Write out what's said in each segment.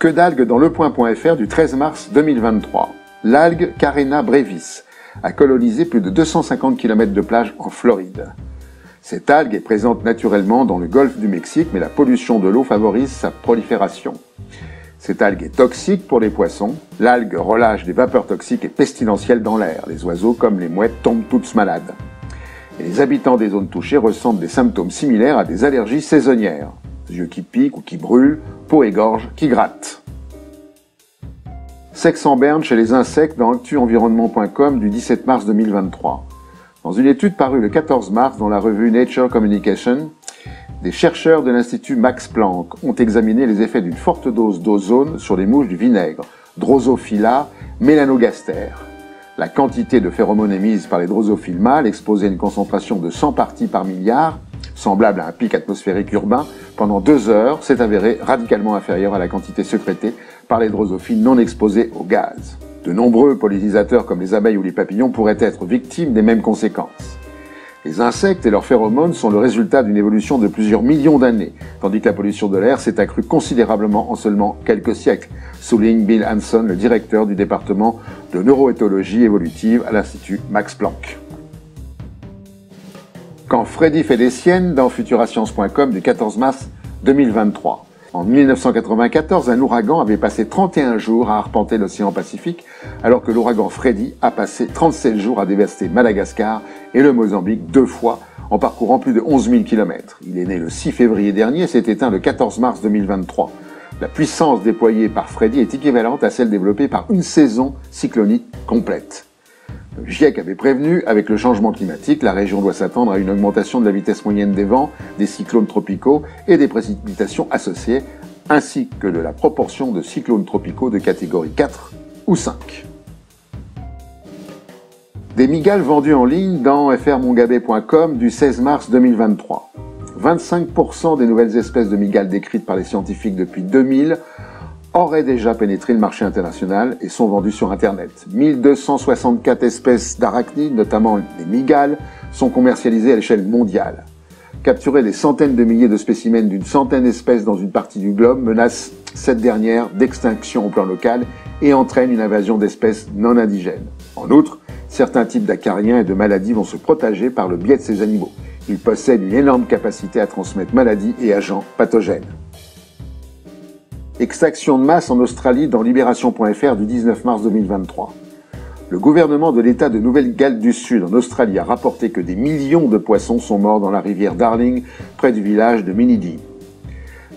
Que d'algues dans lepoint.fr du 13 mars 2023. L'algue Carena brevis a colonisé plus de 250 km de plage en Floride. Cette algue est présente naturellement dans le golfe du Mexique, mais la pollution de l'eau favorise sa prolifération. Cette algue est toxique pour les poissons. L'algue relâche des vapeurs toxiques et pestilentielles dans l'air. Les oiseaux, comme les mouettes, tombent tous malades. Et les habitants des zones touchées ressentent des symptômes similaires à des allergies saisonnières. Yeux qui piquent ou qui brûlent, peau et gorge qui grattent. Sexe en berne chez les insectes dans actuenvironnement.com du 17 mars 2023. Dans une étude parue le 14 mars dans la revue Nature Communication, des chercheurs de l'Institut Max Planck ont examiné les effets d'une forte dose d'ozone sur les mouches du vinaigre, Drosophila melanogaster. La quantité de phéromones émises par les drosophiles mâles, exposées à une concentration de 100 parties par milliard, semblable à un pic atmosphérique urbain, pendant 2 heures, s'est avérée radicalement inférieure à la quantité sécrétée par les drosophiles non exposés au gaz. De nombreux pollinisateurs comme les abeilles ou les papillons pourraient être victimes des mêmes conséquences. Les insectes et leurs phéromones sont le résultat d'une évolution de plusieurs millions d'années, tandis que la pollution de l'air s'est accrue considérablement en seulement quelques siècles, souligne Bill Hanson, le directeur du département de neuroéthologie évolutive à l'Institut Max Planck. Quand Freddy fait des siennes dans futurascience.com du 14 mars 2023. En 1994, un ouragan avait passé 31 jours à arpenter l'océan Pacifique, alors que l'ouragan Freddy a passé 37 jours à dévaster Madagascar et le Mozambique 2 fois, en parcourant plus de 11 000 km. Il est né le 6 février dernier et s'est éteint le 14 mars 2023. La puissance déployée par Freddy est équivalente à celle développée par une saison cyclonique complète. Le GIEC avait prévenu, avec le changement climatique, la région doit s'attendre à une augmentation de la vitesse moyenne des vents, des cyclones tropicaux et des précipitations associées, ainsi que de la proportion de cyclones tropicaux de catégorie 4 ou 5. Des mygales vendues en ligne dans frmongabay.com du 16 mars 2023. 25% des nouvelles espèces de mygales décrites par les scientifiques depuis 2000 auraient déjà pénétré le marché international et sont vendues sur Internet. 1264 espèces d'arachnides, notamment les mygales, sont commercialisées à l'échelle mondiale. Capturer des centaines de milliers de spécimens d'une centaine d'espèces dans une partie du globe menace cette dernière d'extinction au plan local et entraîne une invasion d'espèces non indigènes. En outre, certains types d'acariens et de maladies vont se propager par le biais de ces animaux. Ils possèdent une énorme capacité à transmettre maladies et agents pathogènes. Extraction de masse en Australie dans Libération.fr du 19 mars 2023. Le gouvernement de l'État de Nouvelle-Galles du Sud en Australie a rapporté que des millions de poissons sont morts dans la rivière Darling, près du village de Minidi.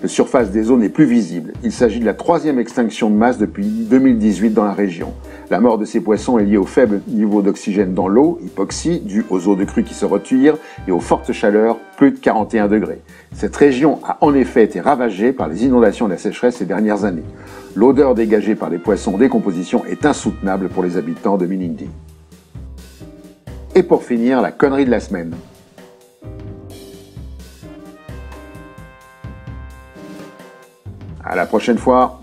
La surface des eaux n'est plus visible. Il s'agit de la 3e extinction de masse depuis 2018 dans la région. La mort de ces poissons est liée au faible niveau d'oxygène dans l'eau, hypoxie, due aux eaux de crue qui se retirent, et aux fortes chaleurs, plus de 41 degrés. Cette région a en effet été ravagée par les inondations et la sécheresse ces dernières années. L'odeur dégagée par les poissons en décomposition est insoutenable pour les habitants de Minindi. Et pour finir, la connerie de la semaine. À la prochaine fois.